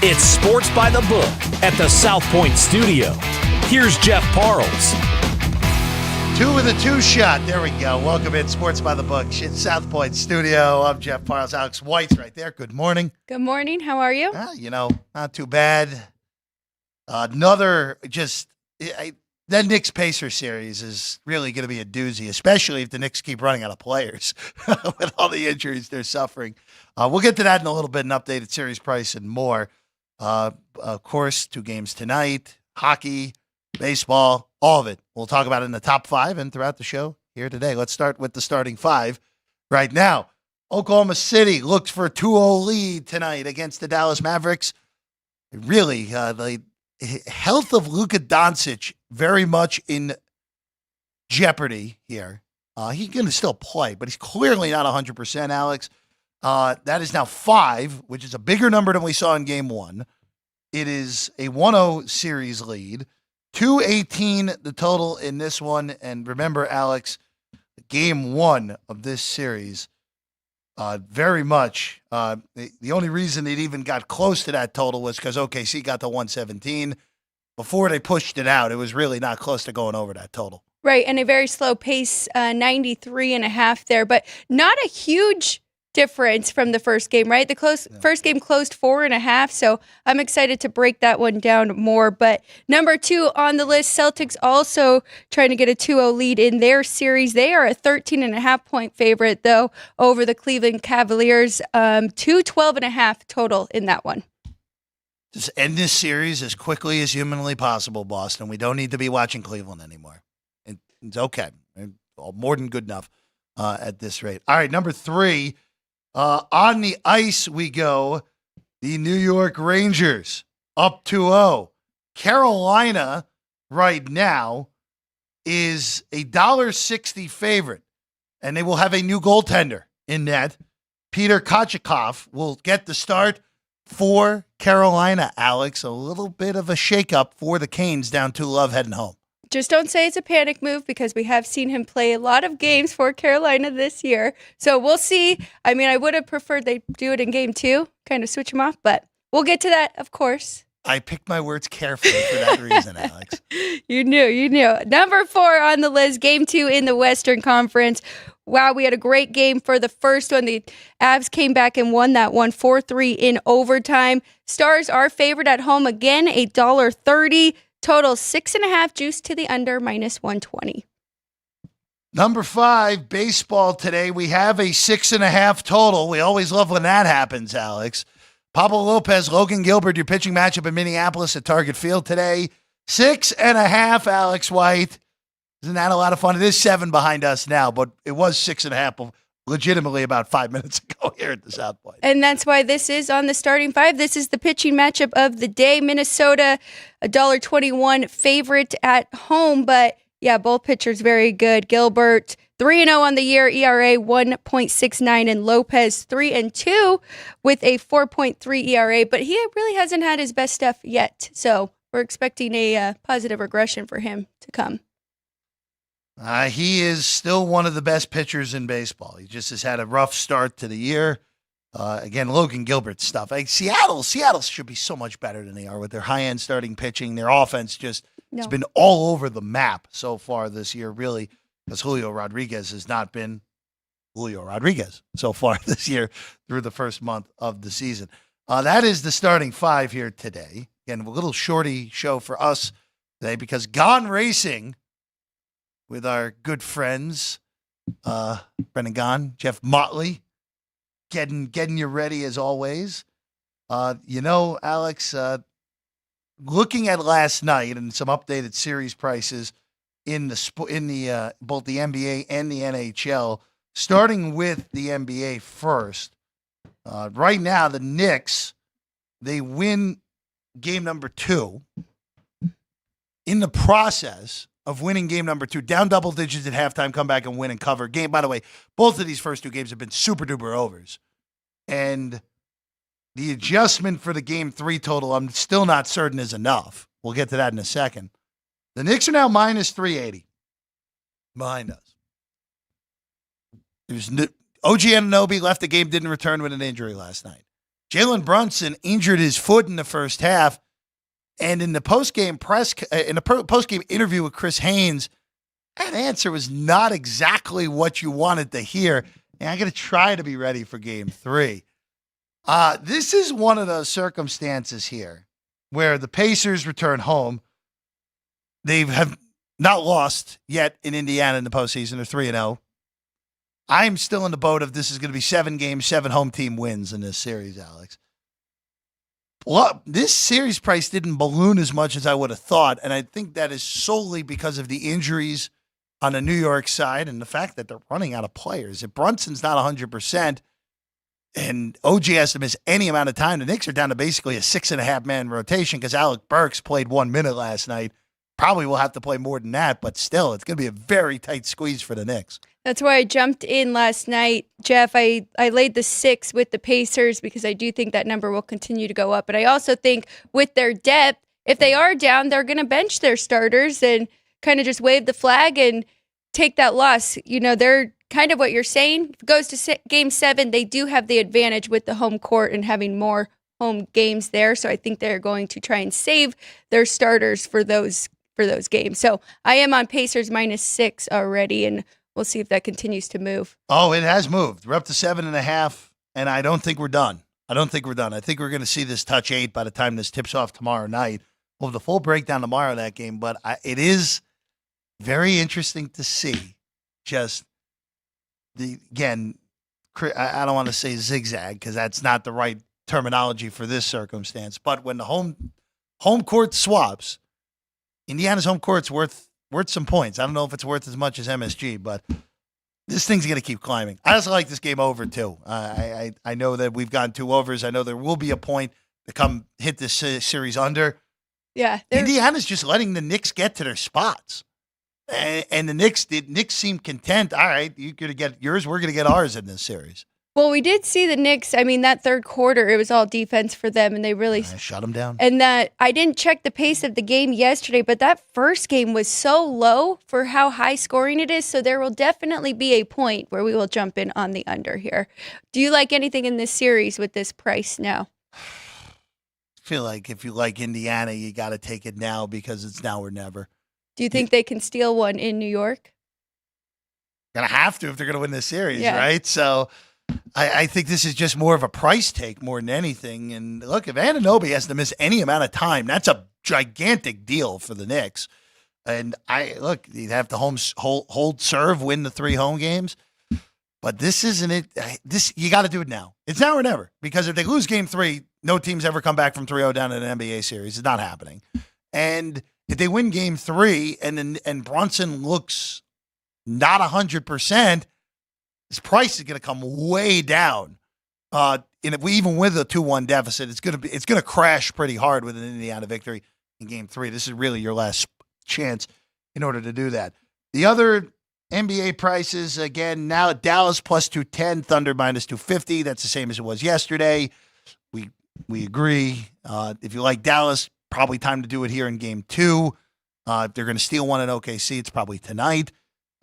It's Sports by the Book at the South Point Studio. Here's Jeff Parles. Two with a two shot. There we go. Welcome in Sports by the Book, South Point Studio. I'm Jeff Parles. Alex White's right there. Good morning. Good morning. How are you? Not too bad. That Knicks-Pacers series is really going to be a doozy, especially if the Knicks keep running out of players with all the injuries they're suffering. We'll get to that in a little bit, an updated series price and more. Of course, 2 games tonight, hockey, baseball, all of it. We'll talk about it in the top 5 and throughout the show here today. Let's start with the starting 5 right now. Oklahoma City looked for a 2-0 lead tonight against the Dallas Mavericks. Really, the health of Luka Doncic very much in jeopardy here. He's going to still play, but he's clearly not 100%, Alex. That is now 5, which is a bigger number than we saw in Game 1. It is a 1-0 series lead. 2-18 the total in this one. And remember, Alex, Game 1 of this series, very much, the only reason it even got close to that total was because OKC got to 117. Before they pushed it out, it was really not close to going over that total. Right, and a very slow pace, 93.5 there, but not a huge difference from the first game, right? First game closed 4.5, so I'm excited to break that one down more. But number 2 on the list, Celtics also trying to get a 2-0 lead in their series. They are a 13.5-point favorite, though, over the Cleveland Cavaliers. 212.5 total in that one. Just end this series as quickly as humanly possible, Boston. We don't need to be watching Cleveland anymore. It's okay. More than good enough at this rate. All right, number 3. On the ice we go. The New York Rangers up 2-0. Carolina right now is a $1.60 favorite, and they will have a new goaltender in net. Peter Kochetkov will get the start for Carolina, Alex. A little bit of a shakeup for the Canes down 2-0 heading home. Just don't say it's a panic move because we have seen him play a lot of games for Carolina this year. So we'll see. I mean, I would have preferred they do it in Game 2, kind of switch him off, but we'll get to that, of course. I picked my words carefully for that reason, Alex. You knew. Number 4 on the list, Game 2 in the Western Conference. Wow, we had a great game for the first one. The Avs came back and won that one 4-3 in overtime. Stars are favored at home again, $1.30. Total 6.5, juice to the under, -120. Number 5, baseball today. We have a 6.5 total. We always love when that happens, Alex. Pablo Lopez, Logan Gilbert, your pitching matchup in Minneapolis at Target Field today. 6.5, Alex White. Isn't that a lot of fun? It is 7 behind us now, but it was 6.5 legitimately about 5 minutes ago here at the South Point. And that's why this is on the starting 5. This is the pitching matchup of the day. Minnesota, $1.21 favorite at home, but yeah, both pitchers very good. Gilbert, 3-0 on the year, ERA 1.69, and Lopez 3-2 with a 4.3 ERA, but he really hasn't had his best stuff yet. So we're expecting a positive regression for him to come. He is still one of the best pitchers in baseball. He just has had a rough start to the year. Again, Logan Gilbert stuff. Seattle should be so much better than they are with their high-end starting pitching. Their offense it's been all over the map so far this year, really, because Julio Rodriguez has not been Julio Rodriguez so far this year through the first month of the season. That is the starting 5 here today. Again, a little shorty show for us today because Gone Racing with our good friends, Brendan Gahn, Jeff Motley, getting you ready as always. Alex, looking at last night and some updated series prices in the both the NBA and the NHL, starting with the NBA first. Right now, the Knicks, they win game number 2. In the process of winning game number 2, down double digits at halftime, come back and win and cover. Game, by the way, both of these first 2 games have been super duper overs. And the adjustment for the game 3 total, I'm still not certain is enough. We'll get to that in a second. The Knicks are now -380 behind us. OG Anunoby left the game, didn't return with an injury last night. Jalen Brunson injured his foot in the first half, and in the postgame interview with Chris Haynes, that answer was not exactly what you wanted to hear. And I got to try to be ready for Game 3. This is one of those circumstances here where the Pacers return home. They have not lost yet in Indiana in the postseason. They're 3-0. I'm still in the boat of this is going to be 7 games, 7 home team wins in this series, Alex. Well, this series price didn't balloon as much as I would have thought, and I think that is solely because of the injuries on the New York side and the fact that they're running out of players. If Brunson's not 100% and OG has to miss any amount of time, the Knicks are down to basically a 6.5-man rotation because Alec Burks played 1 minute last night. Probably will have to play more than that, but still, it's going to be a very tight squeeze for the Knicks. That's why I jumped in last night, Jeff. I laid the 6 with the Pacers because I do think that number will continue to go up. But I also think with their depth, if they are down, they're going to bench their starters and kind of just wave the flag and take that loss. You know, they're kind of what you're saying. If it goes to Game 7, they do have the advantage with the home court and having more home games there. So I think they're going to try and save their starters for those games. So I am on Pacers -6 already, and we'll see if that continues to move. Oh, it has moved. We're up to 7.5, and I don't think we're done. I think we're going to see this touch 8 by the time this tips off tomorrow night. We'll have the full breakdown tomorrow of that game, but it is very interesting to see just again, I don't want to say zigzag because that's not the right terminology for this circumstance, but when the home court swaps, Indiana's home court's worth some points. I don't know if it's worth as much as MSG, but this thing's going to keep climbing. I also like this game over, too. I know that we've gotten 2 overs. I know there will be a point to come hit this series under. Yeah. Indiana's just letting the Knicks get to their spots. And the Knicks seem content. All right, you're going to get yours. We're going to get ours in this series. Well, we did see the Knicks. I mean, that third quarter, it was all defense for them, and they really shut them down. And that I didn't check the pace of the game yesterday, but that first game was so low for how high scoring it is. So there will definitely be a point where we will jump in on the under here. Do you like anything in this series with this price now? I feel like if you like Indiana, you got to take it now because it's now or never. Do you think they can steal one in New York? Gonna have to if they're gonna win this series, yeah. Right? So I think this is just more of a price take more than anything. And look, if Anunoby has to miss any amount of time, that's a gigantic deal for the Knicks. And you'd have to hold serve, win the 3 home games. But this isn't it. You got to do it now. It's now or never. Because if they lose Game 3, no team's ever come back from 3-0 down in an NBA series. It's not happening. And if they win Game 3 and Brunson looks not 100%, his price is going to come way down. And if we even with a 2-1 deficit, it's going to crash pretty hard with an Indiana victory in Game 3. This is really your last chance in order to do that. The other NBA prices again now Dallas +210, Thunder -250. That's the same as it was yesterday. We agree. If you like Dallas, probably time to do it here in Game 2. If they're going to steal one at OKC, it's probably tonight.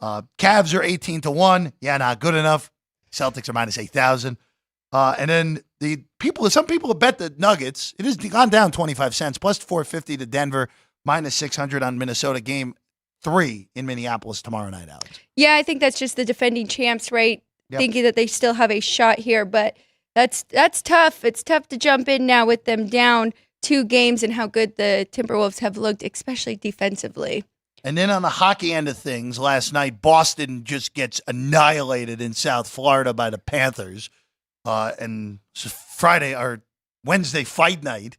Cavs are 18-1. Yeah, not good enough. Celtics are -8,000. And then some people have bet the Nuggets. It has gone down 25 cents, +450 to Denver, -600 on Minnesota. Game 3 in Minneapolis tomorrow night, Alex. Yeah, I think that's just the defending champs, right? Yep. Thinking that they still have a shot here, but that's tough. It's tough to jump in now with them down 2 games and how good the Timberwolves have looked, especially defensively. And then on the hockey end of things, last night, Boston just gets annihilated in South Florida by the Panthers. And Friday or Wednesday fight night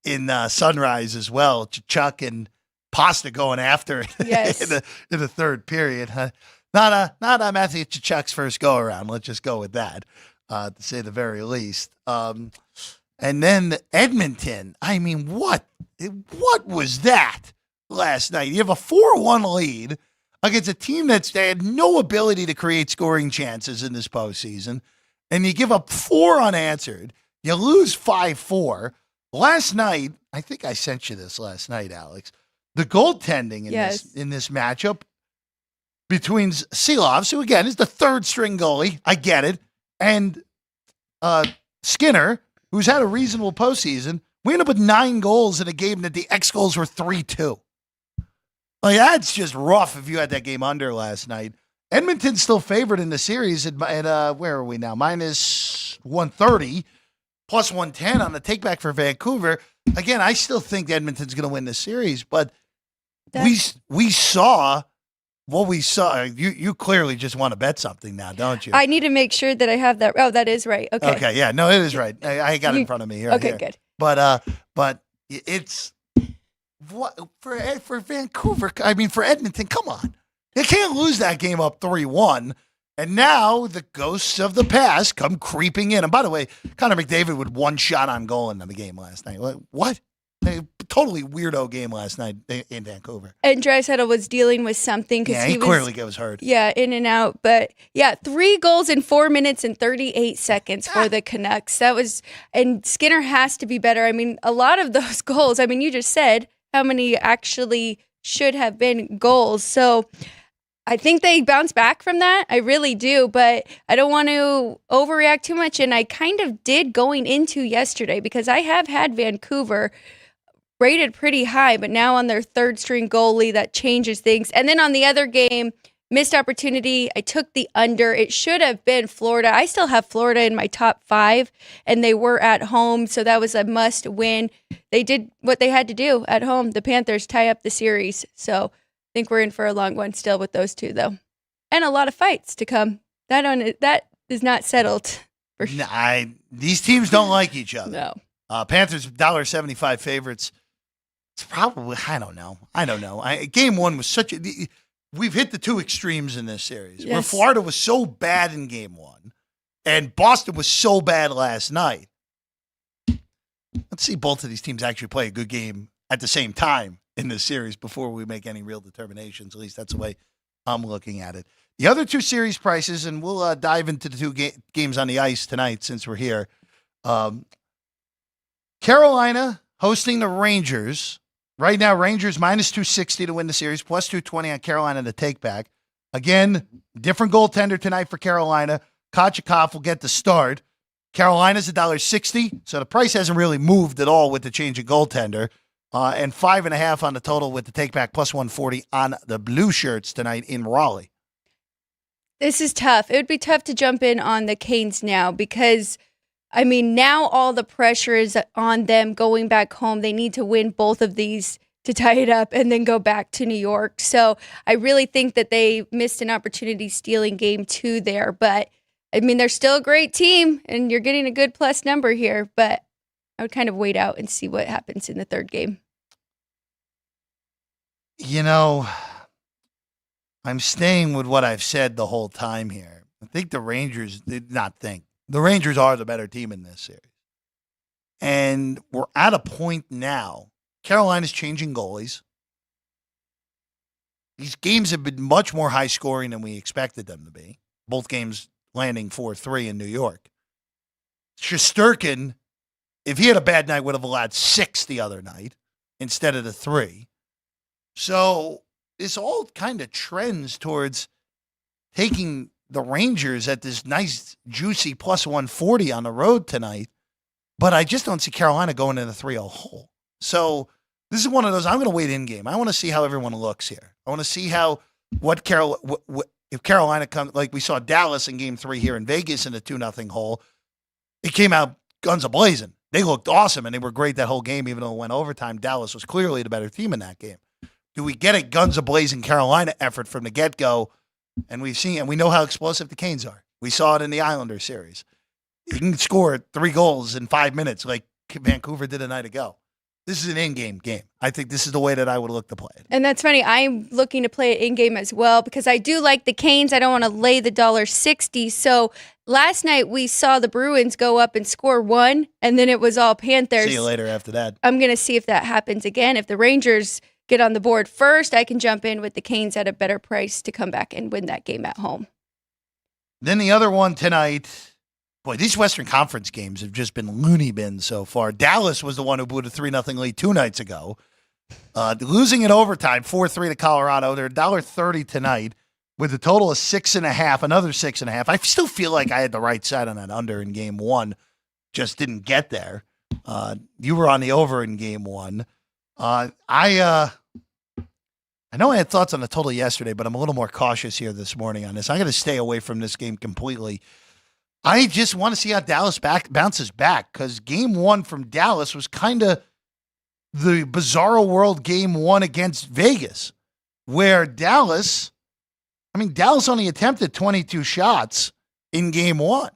in Sunrise as well. Chuck and Pasta going after it yes. in the third period. Not a Matthew Tkachuk's first go around. Let's just go with that, to say the very least. And then Edmonton. I mean, what was that last night? You have a 4-1 lead against a team that had no ability to create scoring chances in this postseason, and you give up 4 unanswered. You lose 5-4. Last night, I think I sent you this last night, Alex. The goaltending in this matchup between Silovs, who again is the third string goalie, I get it, and Skinner, who's had a reasonable postseason. We ended up with 9 goals in a game that the X goals were 3-2. Like, that's just rough if you had that game under last night. Edmonton's still favored in the series at where are we now? Minus 130, plus 110 on the takeback for Vancouver. Again, I still think Edmonton's going to win the series, but we saw what we saw. You clearly just want to bet something now, don't you? I need to make sure that I have that. Oh, that is right. Okay. Okay, yeah, no, it is right. I got it in front of me here. Okay, here. good. But it's what for Vancouver. I mean, for Edmonton, come on, they can't lose that game up 3-1. And now the ghosts of the past come creeping in. And by the way, Connor McDavid with 1 shot on goal in the game last night. What? A totally weirdo game last night in Vancouver. And Draisaitl was dealing with something because he clearly was hurt. Yeah, in and out. But yeah, 3 goals in 4 minutes and 38 seconds for the Canucks. And Skinner has to be better. I mean, a lot of those goals, I mean, you just said how many actually should have been goals. So I think they bounce back from that. I really do, but I don't want to overreact too much. And I kind of did going into yesterday because I have had Vancouver rated pretty high, but now on their 3rd string goalie, that changes things. And then on the other game, missed opportunity. I took the under. It should have been Florida. I still have Florida in my top 5, and they were at home, so that was a must win. They did what they had to do at home. The Panthers tie up the series, so I think we're in for a long one still with those two, though. And a lot of fights to come. That is not settled. These teams don't like each other. No. Panthers $1.75 favorites. It's probably, I don't know. Game 1 was we've hit the 2 extremes in this series. Yes. Where Florida was so bad in game 1 and Boston was so bad last night. Let's see both of these teams actually play a good game at the same time in this series before we make any real determinations. At least that's the way I'm looking at it. The other 2 series prices, and we'll dive into the 2 games on the ice tonight since we're here. Carolina hosting the Rangers. Right now, Rangers minus 260 to win the series, plus 220 on Carolina to take back. Again, different goaltender tonight for Carolina. Kochetkov will get the start. Carolina's $1.60, so the price hasn't really moved at all with the change of goaltender. And 5.5 on the total with the take back, plus 140 on the Blue Shirts tonight in Raleigh. This is tough. It would be tough to jump in on the Canes now because, I mean, now all the pressure is on them going back home. They need to win both of these to tie it up and then go back to New York. So I really think that they missed an opportunity stealing game 2 there. But, I mean, they're still a great team, and you're getting a good plus number here. But I would kind of wait out and see what happens in the 3rd game. You know, I'm staying with what I've said the whole time here. I think the Rangers did not think. The Rangers are the better team in this series. And we're at a point now. Carolina's changing goalies. These games have been much more high scoring than we expected them to be. Both games landing 4-3 in New York. Shesterkin, if he had a bad night, would have allowed 6 the other night instead of the 3. So this all kind of trends towards taking the Rangers at this nice, juicy plus 140 on the road tonight. But I just don't see Carolina going in a 3-0 hole. So this is one of those, I'm going to wait in game. I want to see how everyone looks here. I want to see how, if Carolina comes, like we saw Dallas in game 3 here in Vegas in a 2-0 hole. It came out guns a-blazing. They looked awesome, and they were great that whole game, even though it went overtime. Dallas was clearly the better team in that game. Do we get a guns a-blazing Carolina effort from the get-go? And we've seen, and we know how explosive the Canes are. We saw it in the Islander series. You can score 3 goals in 5 minutes like Vancouver did a night ago. This is an in-game game. I think this is the way that I would look to play it. And that's funny. I'm looking to play it in-game as well because I do like the Canes. I don't want to lay the $1.60. So last night we saw the Bruins go up and score 1, and then it was all Panthers. See you later after that. I'm going to see if that happens again. If the Rangers get on the board first, I can jump in with the Canes at a better price to come back and win that game at home. Then the other one tonight, boy, these Western Conference games have just been loony bins so far. Dallas was the one who blew the 3-0 lead 2 nights ago. Losing in overtime, 4-3 to Colorado. They're $1.30 tonight with a total of 6.5, another 6.5. I still feel like I had the right side on that under in game 1. just didn't get there. You were on the over in game one. I know I had thoughts on the total yesterday, but I'm a little more cautious here this morning on this. I'm going to stay away from this game completely. I just want to see how Dallas bounces back, because game one from Dallas was kind of the bizarro world game one against Vegas, where Dallas only attempted 22 shots in game one.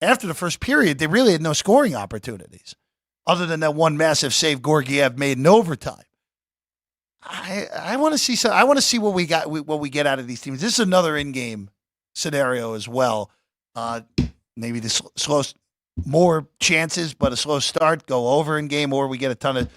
After the first period, they really had no scoring opportunities other than that one massive save Georgiev made in overtime. I want to see I want to see what we get out of these teams. This is another in-game scenario as well. Maybe the more chances, but a slow start, go over in game, or we get a ton of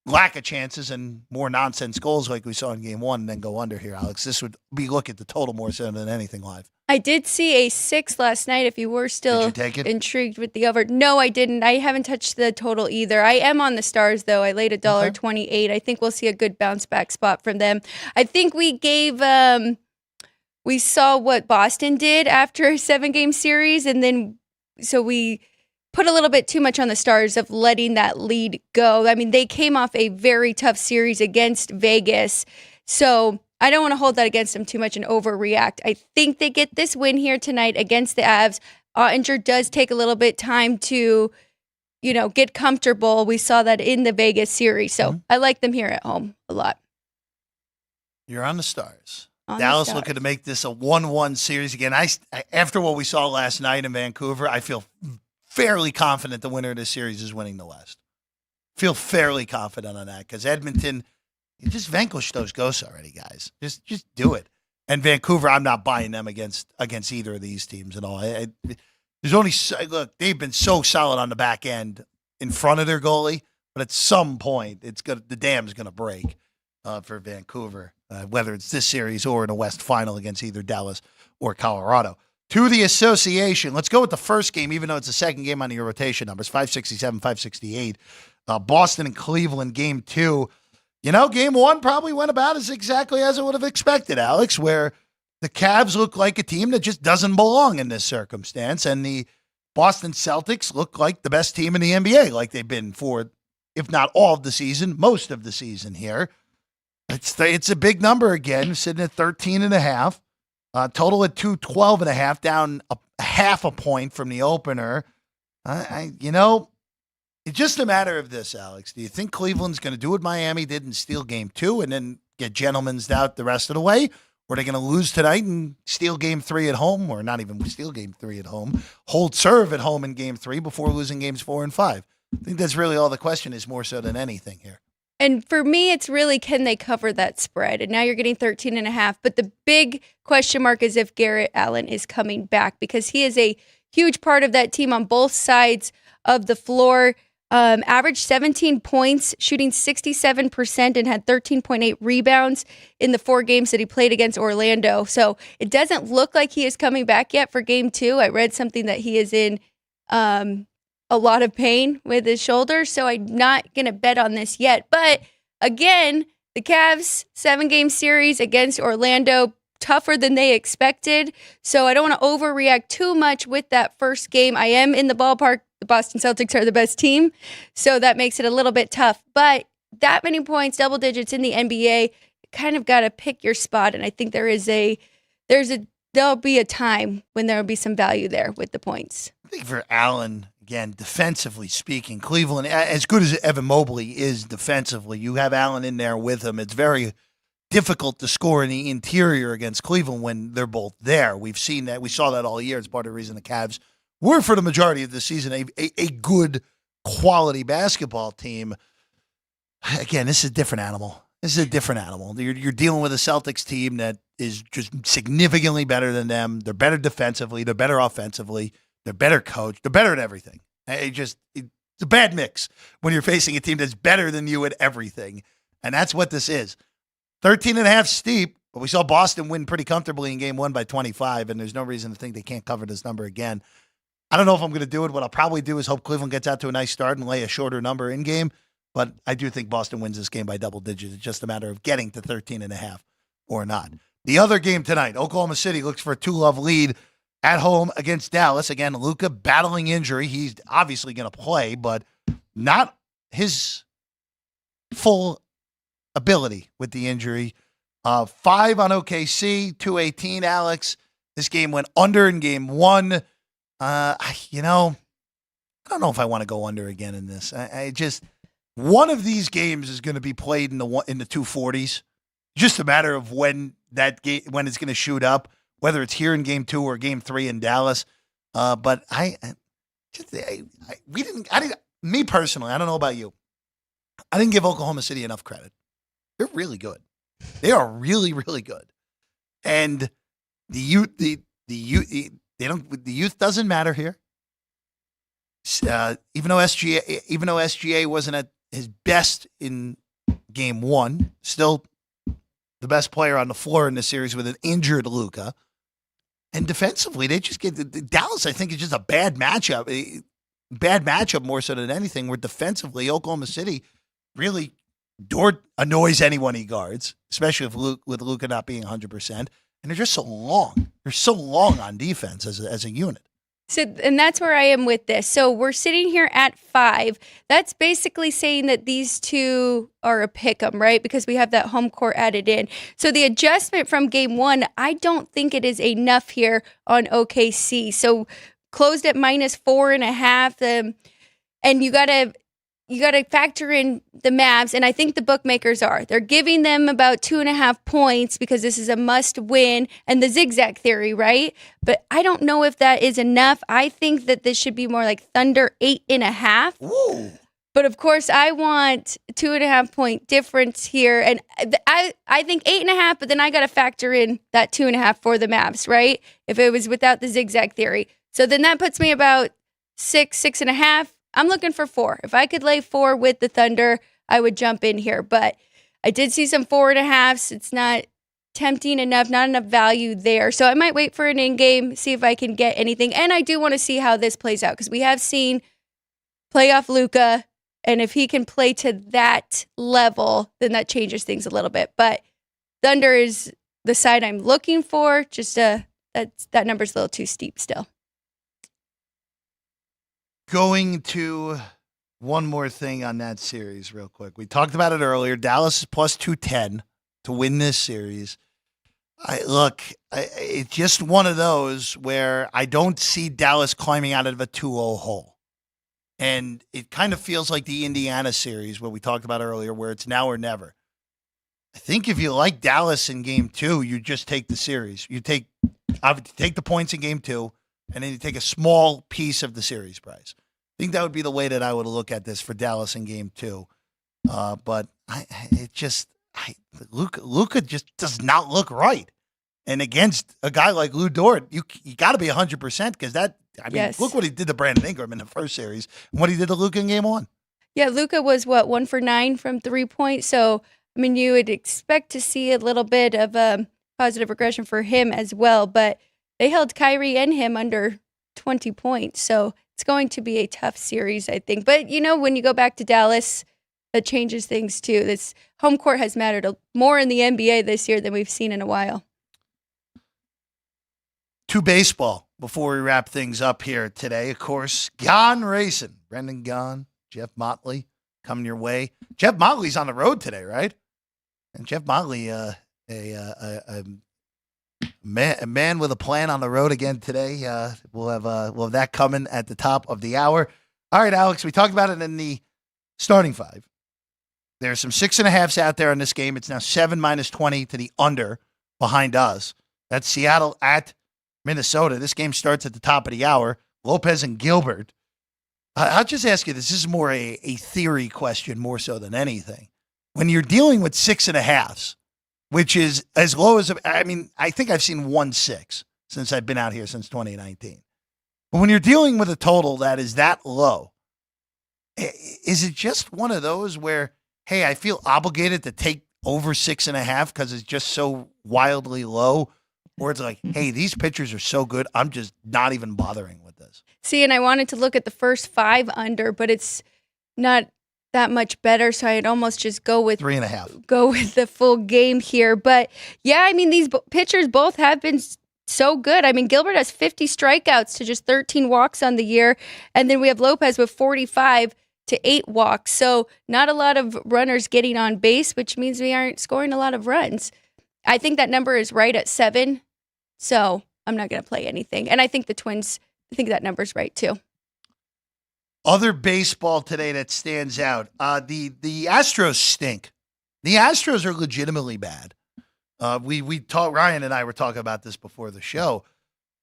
lack of chances and more nonsense goals like we saw in game one, and then go under here, Alex. This would be look at the total more so than anything live. I did see a 6 last night. If you were still intrigued with the over. No, I didn't. I haven't touched the total either. I am on the Stars, though. I laid $1.28. I think we'll see a good bounce back spot from them. I think we gave we saw what Boston did after a 7-game series, and then so we put a little bit too much on the Stars of letting that lead go. I mean, they came off a very tough series against Vegas, so I don't want to hold that against them too much and overreact. I think they get this win here tonight against the Avs. Ottinger does take a little bit time to, get comfortable. We saw that in the Vegas series, so I like them here at home a lot. You're on the Stars. Dallas looking to make this a 1-1 series again. After what we saw last night in Vancouver, I feel fairly confident the winner of this series is winning the West. Feel fairly confident on that, because Edmonton, you just vanquished those ghosts already, guys. Just do it. And Vancouver, I'm not buying them against either of these teams at all. There's only look, they've been so solid on the back end in front of their goalie, but at some point, the dam's going to break for Vancouver, whether it's this series or in a West final against either Dallas or Colorado. To the association, let's go with the first game, even though it's the second game on your rotation numbers, 567, 568. Boston and Cleveland, game 2. Game 1 probably went about exactly as I would have expected, Alex, where the Cavs look like a team that just doesn't belong in this circumstance, and the Boston Celtics look like the best team in the NBA, like they've been for, if not all of the season, most of the season here. It's a big number again, sitting at 13.5. Total at 212.5, down a half a point from the opener. It's just a matter of this, Alex. Do you think Cleveland's going to do what Miami did and steal game 2 and then get gentlemen's out the rest of the way? Or are they going to lose tonight and steal game 3 at home, or not even steal game 3 at home, hold serve at home in game 3 before losing games 4 and 5? I think that's really all the question is, more so than anything here. And for me, it's really, can they cover that spread? And now you're getting 13.5. But the big question mark is if Garrett Allen is coming back, because he is a huge part of that team on both sides of the floor. Averaged 17 points, shooting 67%, and had 13.8 rebounds in the 4 games that he played against Orlando. So it doesn't look like he is coming back yet for game 2. I read something that he is in a lot of pain with his shoulder, so I'm not going to bet on this yet. But again, the Cavs 7-game series against Orlando, tougher than they expected. So I don't want to overreact too much with that first game. I am in the ballpark. The Boston Celtics are the best team, so that makes it a little bit tough. But that many points, double digits in the NBA, kind of got to pick your spot. And I think there'll be a time when there will be some value there with the points. I think for Allen, again, defensively speaking, Cleveland, as good as Evan Mobley is defensively, you have Allen in there with him. It's very difficult to score in the interior against Cleveland when they're both there. We've seen that. We saw that all year. It's part of the reason the Cavs were, for the majority of the season, a good quality basketball team. Again, this is a different animal. You're dealing with a Celtics team that is just significantly better than them. They're better defensively. They're better offensively. They're better coached. They're better at everything. It's a bad mix when you're facing a team that's better than you at everything. And that's what this is. 13.5 steep, but we saw Boston win pretty comfortably in game 1 by 25, and there's no reason to think they can't cover this number again. I don't know if I'm going to do it. What I'll probably do is hope Cleveland gets out to a nice start and lay a shorter number in game, but I do think Boston wins this game by double digits. It's just a matter of getting to 13.5 or not. The other game tonight, Oklahoma City looks for a 2-love lead at home against Dallas. Again, Luka battling injury. He's obviously going to play, but not his full ability with the injury. 5 on OKC, 218, Alex. This game went under in game 1. I don't know if I want to go under again in this. I just, one of these games is going to be played in the 240s. Just a matter of when it's going to shoot up, whether it's here in game 2 or game 3 in Dallas. But me personally, I don't know about you. I didn't give Oklahoma City enough credit. They're really good. They are really, really good. And the youth doesn't matter here. Even though SGA wasn't at his best in game 1, still the best player on the floor in the series with an injured Luka. And defensively, they just get Dallas. I think is just a bad matchup. Bad matchup more so than anything. Where defensively, Oklahoma City really annoys anyone he guards, especially with Luka not being 100%. And they're just so long. They're so long on defense as a unit. So, and that's where I am with this. So we're sitting here at 5. That's basically saying that these two are a pick'em, right? Because we have that home court added in. So the adjustment from game 1, I don't think it is enough here on OKC. So closed at -4.5. And you gotta factor in the Mavs, and I think the bookmakers are. They're giving them about 2.5 points because this is a must win, and the zigzag theory, right? But I don't know if that is enough. I think that this should be more like Thunder 8.5. Ooh. But of course, I want 2.5 point difference here, and I think 8.5. But then I got to factor in that 2.5 for the Mavs, right? If it was without the zigzag theory, so then that puts me about 6.5. I'm looking for 4. If I could lay 4 with the Thunder, I would jump in here. But I did see some 4.5s. It's not tempting enough, not enough value there. So I might wait for an in-game, see if I can get anything. And I do want to see how this plays out because we have seen playoff Luka, and if he can play to that level, then that changes things a little bit. But Thunder is the side I'm looking for. Just that number's a little too steep still. Going to one more thing on that series real quick. We talked about it earlier. Dallas is plus 210 to win this series. It's just one of those where I don't see Dallas climbing out of a 2-0 hole. And it kind of feels like the Indiana series, what we talked about earlier, where it's now or never. I think if you like Dallas in game 2, you just take the series. You take the points in game 2, and then you take a small piece of the series price. I think that would be the way that I would look at this for Dallas in game 2. But Luka just does not look right. And against a guy like Lou Dort, you got to be 100% because yes. Look what he did to Brandon Ingram in the first series and what he did to Luka in game 1. Yeah, Luka was 1 for 9 from 3-point. So, I mean, you would expect to see a little bit of a positive regression for him as well. But they held Kyrie and him under 20 points. So it's going to be a tough series, I think. But, when you go back to Dallas, that changes things too. This home court has mattered more in the NBA this year than we've seen in a while. To baseball before we wrap things up here today. Of course, Gone Racing. Brendan Gaughan, Jeff Motley coming your way. Jeff Motley's on the road today, right? And Jeff Motley, a man with a plan on the road again today. We'll have that coming at the top of the hour. All right, Alex, we talked about it in the starting 5. There's some 6.5s out there in this game. It's now 7 -20 to the under behind us. That's Seattle at Minnesota. This game starts at the top of the hour. Lopez and Gilbert. I'll just ask you, this is more a theory question more so than anything. When you're dealing with 6.5s, which is as low as, I think I've seen 1.6 since I've been out here since 2019. But when you're dealing with a total that is that low, is it just one of those where, hey, I feel obligated to take over 6.5 because it's just so wildly low? Or it's like, hey, these pitchers are so good, I'm just not even bothering with this. See, and I wanted to look at the first 5 under, but it's not that much better, so I'd almost just go with 3.5. Go with the full game here. But yeah, these pitchers both have been so good. I mean, Gilbert has 50 strikeouts to just 13 walks on the year. And then we have Lopez with 45 to 8 walks. So not a lot of runners getting on base, which means we aren't scoring a lot of runs. I think that number is right at 7. So I'm not going to play anything. And I think the Twins, I think that number's right too. Other baseball today that stands out. The Astros stink. The Astros are legitimately bad. We talked, Ryan and I were talking about this before the show,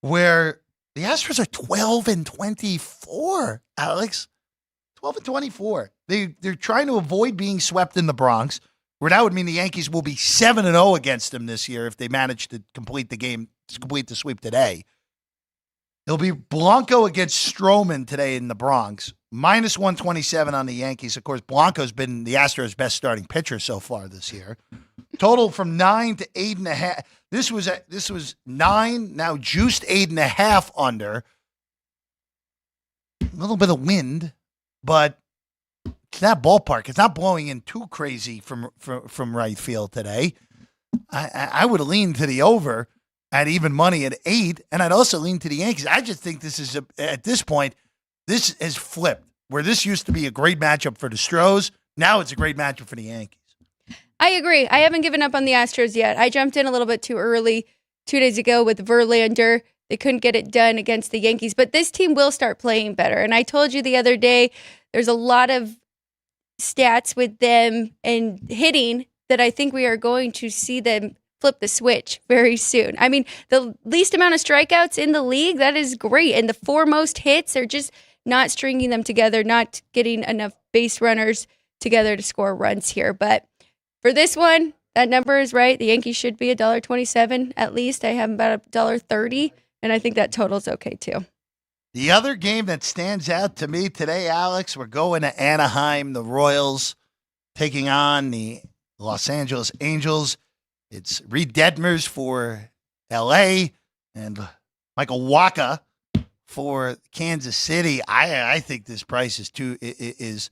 where the Astros are 12-24, Alex. 12-24. They're trying to avoid being swept in the Bronx, where that would mean the Yankees will be 7-0 against them this year if they manage to complete the sweep today. It'll be Blanco against Stroman today in the Bronx. Minus 127 on the Yankees. Of course, Blanco's been the Astros' best starting pitcher so far this year. Total from 9 to 8.5. This was 9, now juiced 8.5 under. A little bit of wind, but it's that ballpark. It's not blowing in too crazy from right field today. I would lean to the over at even money at 8, and I'd also lean to the Yankees. I just think this is, at this point, this has flipped. Where this used to be a great matchup for the Stros, now it's a great matchup for the Yankees. I agree. I haven't given up on the Astros yet. I jumped in a little bit too early 2 days ago with Verlander. They couldn't get it done against the Yankees, but this team will start playing better. And I told you the other day, there's a lot of stats with them and hitting that I think we are going to see them flip the switch very soon. I mean, the least amount of strikeouts in the league, that is great. And the 4 most hits are just not stringing them together, not getting enough base runners together to score runs here. But for this one, that number is right. The Yankees should be $1.27 at least. I have about $1.30, and I think that total's okay too. The other game that stands out to me today, Alex, we're going to Anaheim, the Royals taking on the Los Angeles Angels. It's Reed Detmers for L.A. and Michael Wacha for Kansas City. I think this price is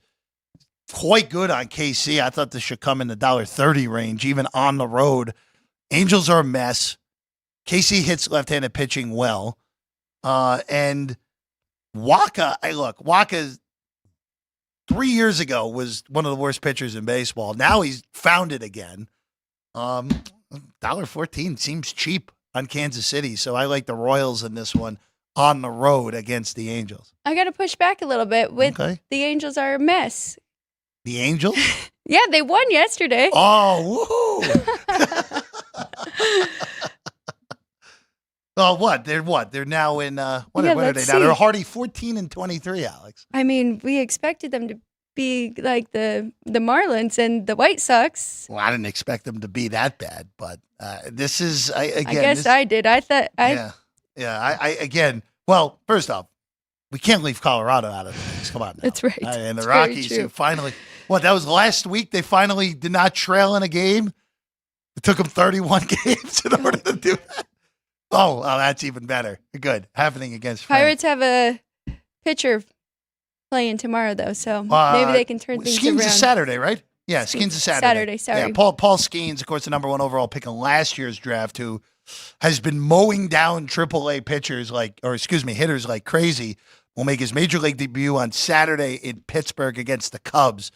quite good on KC. I thought this should come in the $1.30 range, even on the road. Angels are a mess. KC hits left-handed pitching well. And Wacha, Wacha 3 years ago was one of the worst pitchers in baseball. Now he's found it again. $1.14 seems cheap on Kansas City, so I like the Royals in this one on the road against the Angels. I got to push back a little bit with The Angels are a mess. The Angels? Yeah, they won yesterday. Oh, woohoo! Oh, what? They're now in what are they now? They're a hearty 14-23, Alex. I mean, we expected them to be like the Marlins and the White Sox. Well, I didn't expect them to be that bad, but this is I guess I did. I thought again. Well, first off, we can't leave Colorado out of things. Come on, now. That's right. And the It's Rockies, very who finally, that was last week. They finally did not trail in a game. It took them 31 games in order to do that. Oh, that's even better. Good. Happening against Pirates have a pitcher playing tomorrow, though, so maybe they can turn things around. Skeens is Saturday, right? Yeah, Skeens is Saturday. Sorry. Yeah, Paul Skeens, of course, the number 1 overall pick in last year's draft, who has been mowing down AAA hitters like crazy, will make his major league debut on Saturday in Pittsburgh against the Cubs.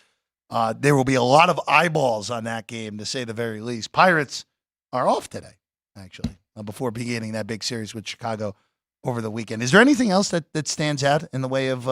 There will be a lot of eyeballs on that game, to say the very least. Pirates are off today, actually, before beginning that big series with Chicago over the weekend. Is there anything else that stands out in the way of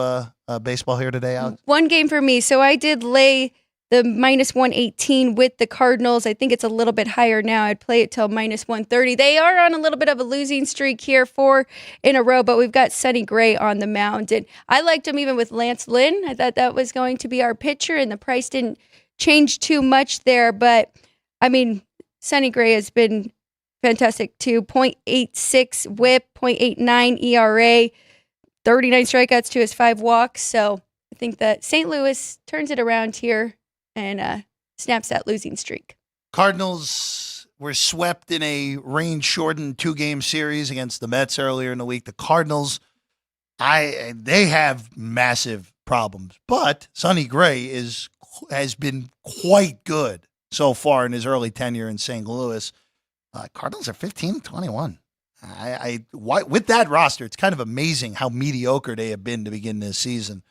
baseball here today, Alex? One game for me. So I did lay the minus 118 with the Cardinals. I think it's a little bit higher now. I'd play it till minus 130. They are on a little bit of a losing streak here, 4 in a row, but we've got Sonny Gray on the mound. And I liked him even with Lance Lynn. I thought that was going to be our pitcher, and the price didn't change too much there. But, I mean, Sonny Gray has been fantastic too. 0.86 whip, 0.89 ERA, 39 strikeouts to his 5 walks. So I think that St. Louis turns it around here and snaps that losing streak. Cardinals were swept in a rain-shortened 2-game series against the Mets earlier in the week. The Cardinals, they have massive problems, but Sonny Gray has been quite good so far in his early tenure in St. Louis. Cardinals are 15-21. With that roster, it's kind of amazing how mediocre they have been to begin this season.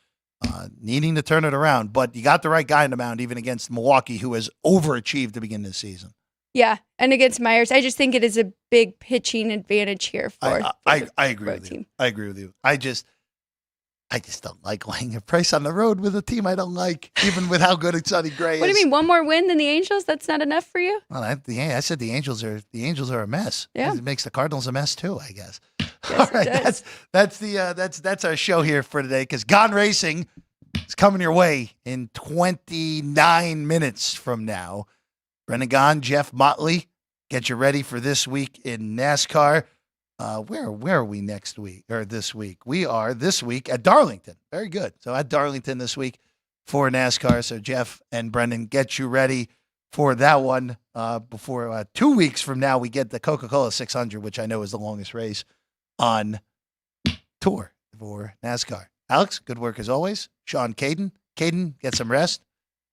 Needing to turn it around, but you got the right guy in the mound, even against Milwaukee, who has overachieved to begin this season. Yeah, and against Myers, I just think it is a big pitching advantage here for. I agree with you. I agree with you. I just don't like laying a price on the road with a team I don't like, even with how good Sonny Gray is. What do you mean? One more win than the Angels? That's not enough for you? Well, I said the Angels are a mess. Yeah. It makes the Cardinals a mess too, I guess. Yes, all right, that's our show here for today, because Gone Racing is coming your way in 29 minutes from now. Brendan Gaughan, Jeff Motley, get you ready for this week in NASCAR. Where are we next week or this week? We are this week at Darlington. Very good. So at Darlington this week for NASCAR. So Jeff and Brendan, get you ready for that one. Before 2 weeks from now, we get the Coca-Cola 600, which I know is the longest race on tour for NASCAR. Alex, good work as always. Sean Caden, get some rest.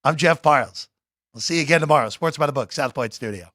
I'm Jeff Parles. We'll see you again tomorrow. Sports by the Book, South Point Studio.